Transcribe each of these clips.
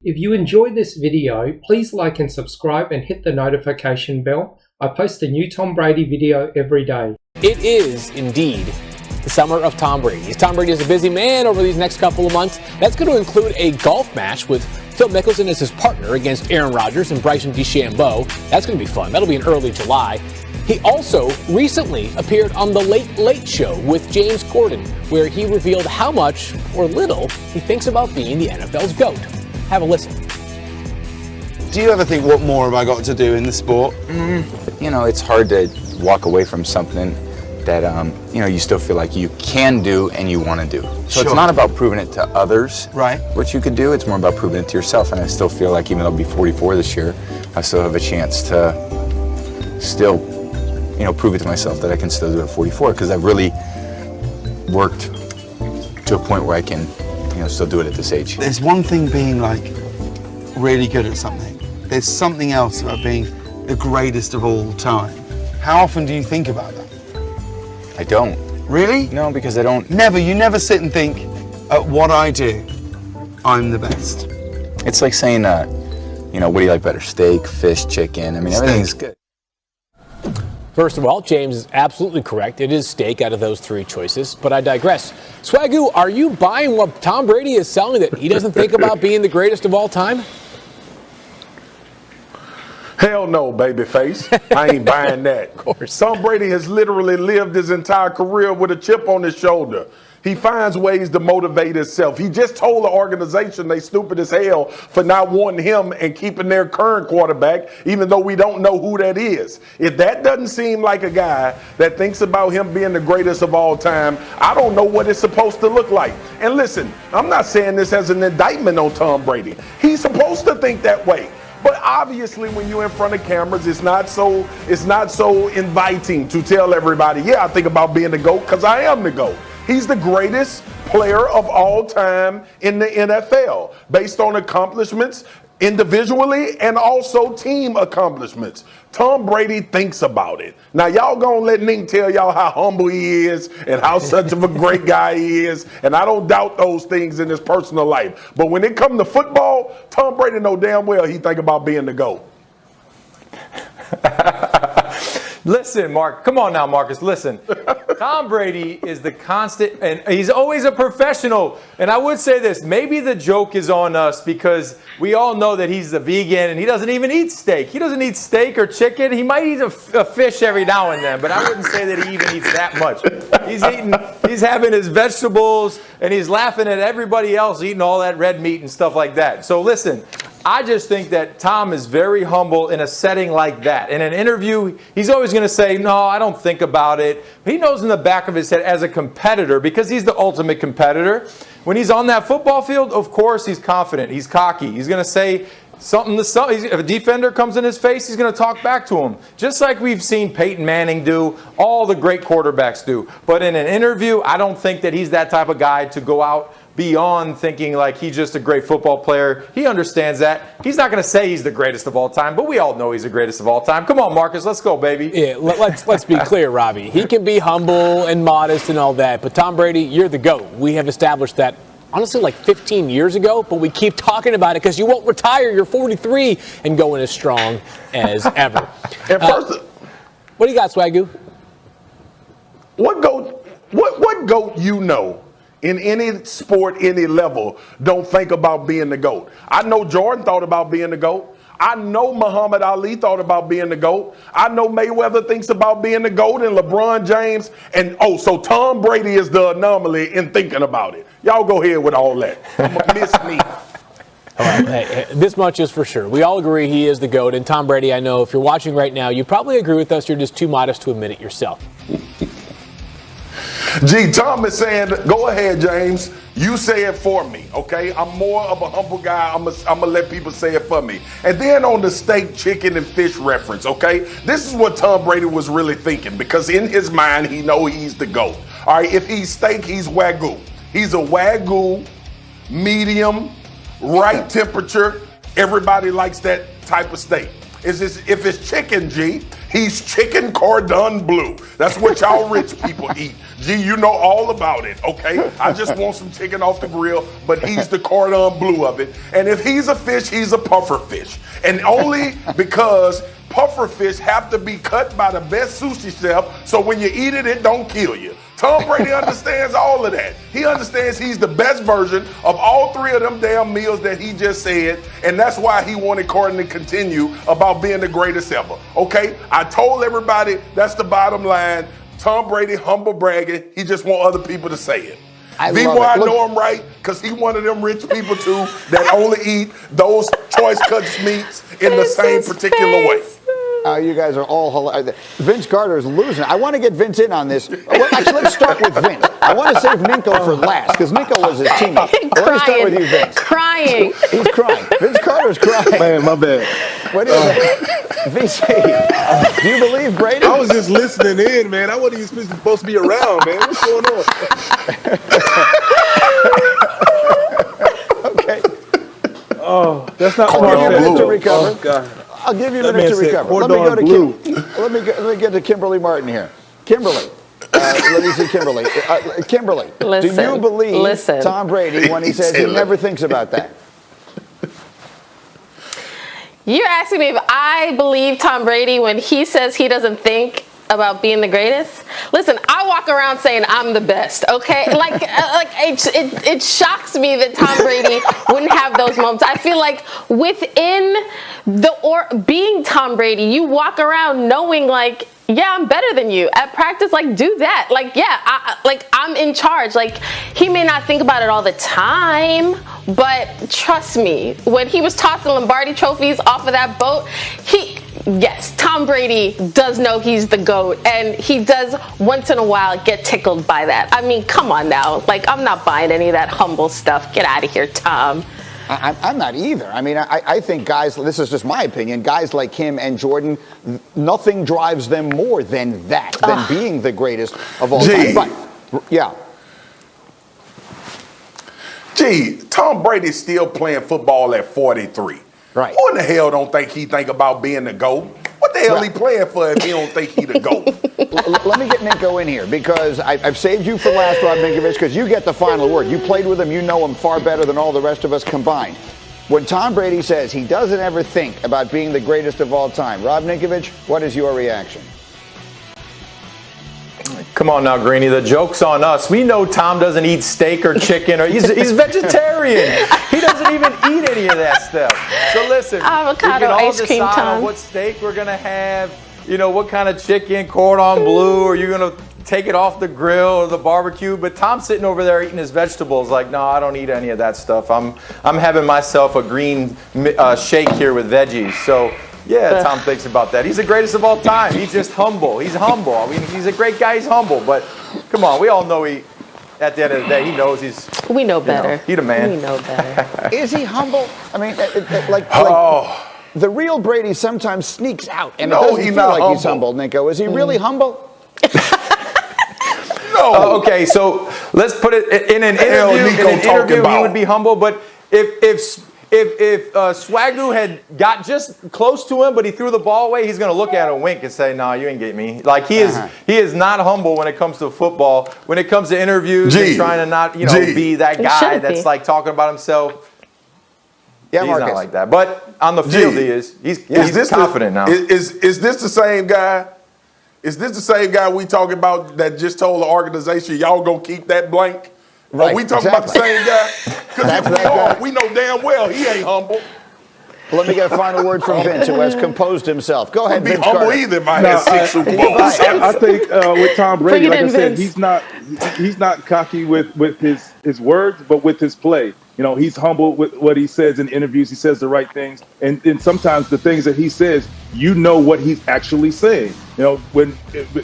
If you enjoyed this video, please like and subscribe and hit the notification bell. I post a new Tom Brady video every day. It is indeed the summer of Tom Brady. Tom Brady is a busy man over these next couple of months. That's going to include a golf match with Phil Mickelson as his partner against Aaron Rodgers and Bryson DeChambeau. That's going to be fun. That'll be in early July. He also recently appeared on The Late Late Show with James Corden, where he revealed how much or little he thinks about being the NFL's GOAT. Have a listen. Do you ever think, what more have I got to do in the sport? You know, it's hard to walk away from something that, you still feel like you can do and you want to do. So It's not about proving it to others, right, what you could do. It's more about proving it to yourself. And I still feel like even though I'll be 44 this year, I still have a chance to still, prove it to myself that I can still do it at 44 because I've really worked to a point where I can, still do it at this age. There's one thing being like really good at something. There's something else about being the greatest of all time. How often do you think about that? I don't. Really? No, because I don't. Never. You never sit and think, at what I do, I'm the best. It's like saying, what do you like better? Steak, fish, chicken? I mean, everything's good. First of all, James is absolutely correct. It is steak out of those three choices, but I digress. Swagoo, are you buying what Tom Brady is selling, that he doesn't think about being the greatest of all time? Hell no, babyface. I ain't buying that. Of course. Tom Brady has literally lived his entire career with a chip on his shoulder. He finds ways to motivate himself. He just told the organization they stupid as hell for not wanting him and keeping their current quarterback, even though we don't know who that is. If that doesn't seem like a guy that thinks about him being the greatest of all time, I don't know what it's supposed to look like. And listen, I'm not saying this as an indictment on Tom Brady. He's supposed to think that way. But obviously, when you're in front of cameras, it's not so inviting to tell everybody, yeah, I think about being the GOAT, because I am the GOAT. He's the greatest player of all time in the NFL, based on accomplishments individually and also team accomplishments. Tom Brady thinks about it. Now, y'all gonna let Nick tell y'all how humble he is and how such of a great guy he is, and I don't doubt those things in his personal life. But when it comes to football, Tom Brady know damn well he think about being the GOAT. Listen, Mark. Come on now, Marcus. Listen. Tom Brady is the constant, and he's always a professional. And I would say this, maybe the joke is on us because we all know that he's a vegan and he doesn't even eat steak. He doesn't eat steak or chicken. He might eat a fish every now and then, but I wouldn't say that he even eats that much. He's having his vegetables, and he's laughing at everybody else eating all that red meat and stuff like that. So listen, I just think that Tom is very humble in a setting like that. In an interview, he's always going to say, no, I don't think about it. He knows in the back of his head as a competitor, because he's the ultimate competitor. When he's on that football field, of course he's confident. He's cocky. He's going to say something to something. If a defender comes in his face, he's going to talk back to him. Just like we've seen Peyton Manning do, all the great quarterbacks do. But in an interview, I don't think that he's that type of guy to go out beyond thinking like he's just a great football player. He understands that. He's not going to say he's the greatest of all time, but we all know he's the greatest of all time. Come on, Marcus, let's go, baby. Yeah, let's be clear, Robbie. He can be humble and modest and all that, but Tom Brady, you're the GOAT. We have established that, honestly, like 15 years ago, but we keep talking about it because you won't retire. You're 43 and going as strong as ever. And first, what do you got, Swagoo? What GOAT you know in any sport, any level, don't think about being the GOAT? I know Jordan thought about being the GOAT. I know Muhammad Ali thought about being the GOAT. I know Mayweather thinks about being the GOAT, and LeBron James. And so Tom Brady is the anomaly in thinking about it. Y'all go ahead with all that. I'm going to miss me. All right, hey, this much is for sure. We all agree he is the GOAT. And Tom Brady, I know if you're watching right now, you probably agree with us. You're just too modest to admit it yourself. Gee, Tom is saying, go ahead, James. You say it for me, okay? I'm more of a humble guy. I'm gonna let people say it for me. And then on the steak, chicken, and fish reference, okay? This is what Tom Brady was really thinking, because in his mind, he know he's the GOAT. All right, if he's steak, he's Wagyu. He's a Wagyu, medium, right temperature. Everybody likes that type of steak. If it's chicken, G, he's chicken cordon bleu. That's what y'all rich people eat. Gee, you know all about it, okay? I just want some chicken off the grill, but he's the cordon bleu of it. And if he's a fish, he's a puffer fish. And only because puffer fish have to be cut by the best sushi chef, so when you eat it, it don't kill you. Tom Brady understands all of that. He understands he's the best version of all three of them damn meals that he just said, and that's why he wanted Colin to continue about being the greatest ever. Okay? I told everybody that's the bottom line. Tom Brady humble bragging. He just want other people to say it. I know I'm right, because he one of them rich people too that only eat those choice cuts meats in the same particular way. You guys are all hilarious. Vince Carter is losing. I want to get Vince in on this. Well, actually, let's start with Vince. I want to save Nico for last, because Nico was his teammate. Let me start with you, Vince. Crying. He's crying. Vince Carter's crying. Man, my bad. What do you think? VC, do you believe Brady? I was just listening in, man. I wasn't even supposed to be around, man. What's going on? Okay. Oh, that's not I'll give you a minute to recover. Oh, God. I'll give you a minute to recover. Let me go to let me get to Kimberly Martin here. Kimberly, let me see Kimberly. Kimberly, listen, do you believe Tom Brady when he says he never thinks about that? You're asking me if I believe Tom Brady when he says he doesn't think about being the greatest? Listen, I walk around saying I'm the best, okay? It shocks me that Tom Brady wouldn't have those moments. I feel like within being Tom Brady, you walk around knowing like, yeah, I'm better than you. At practice, like, do that. Like, yeah, I'm in charge. Like, he may not think about it all the time, but trust me, when he was tossing Lombardi trophies off of that boat, yes, Tom Brady does know he's the GOAT, and he does once in a while get tickled by that. I mean, come on now. Like, I'm not buying any of that humble stuff. Get out of here, Tom. I'm not either. I mean, I think guys, this is just my opinion, guys like him and Jordan, nothing drives them more than that, than being the greatest of all time. But, yeah. Gee, Tom Brady's still playing football at 43. Right. Who in the hell don't think about being the GOAT? What the hell he playing for if he don't think he the GOAT? Let me get Nico in here, because I've saved you for last, Rob Ninkovich, because you get the final word. You played with him. You know him far better than all the rest of us combined. When Tom Brady says he doesn't ever think about being the greatest of all time, Rob Ninkovich, what is your reaction? Come on now, Greeny. The joke's on us. We know Tom doesn't eat steak or chicken, or he's vegetarian. He doesn't even eat any of that stuff. So listen, avocado we can all ice cream decide time. on what steak we're gonna have. You know, what kind of chicken, cordon bleu, or you're gonna take it off the grill or the barbecue. But Tom's sitting over there eating his vegetables. Like, no, I don't eat any of that stuff. I'm having myself a green shake here with veggies. So. Yeah, Tom thinks about that. He's the greatest of all time. He's just humble. He's humble. I mean, he's a great guy. He's humble. But come on, we all know at the end of the day, he knows he's. We know better. He the man. We know better. Is he humble? I mean, the real Brady sometimes sneaks out, and it doesn't feel like he's humble, Nico. Is he really humble? No. Okay, so let's put it in an interview. He would be humble, but if Swagoo had got just close to him, but he threw the ball away, he's going to look at him and wink and say, "Nah, you ain't getting me." Like he is not humble when it comes to football. When it comes to interviews and trying to not, be that guy that's like talking about himself. Yeah, he's Marcus. not like that. But on the field, he is. He's confident now. Is this the same guy? Is this the same guy we talking about that just told the organization, y'all gonna keep that blank? Right, Are we talking about the same guy? Because we know damn well he ain't humble. Let me get a final word from Vince, who has composed himself. Go ahead, Vince humble Carter. either if I had 6 Super Bowls. I think with Tom Brady, like I said, he's not cocky with his words, but with his play. He's humble with what he says in interviews. He says the right things. And sometimes the things that he says, what he's actually saying. When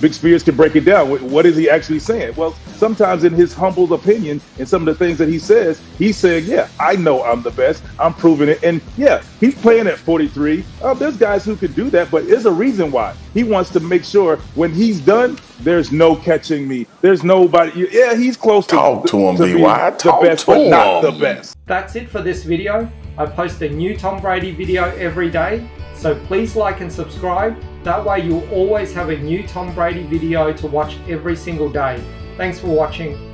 Big Spears can break it down, what is he actually saying? Well, sometimes in his humble opinion and some of the things that he says, he's saying, yeah, I know I'm the best. I'm proving it. And yeah, he's playing at 43. There's guys who could do that, but there's a reason why. He wants to make sure when he's done, there's no catching me. There's nobody. Yeah, he's close to him, BY. Talk the best, to but him. not the best. That's it for this video. I post a new Tom Brady video every day, so please like and subscribe. That way you'll always have a new Tom Brady video to watch every single day. Thanks for watching.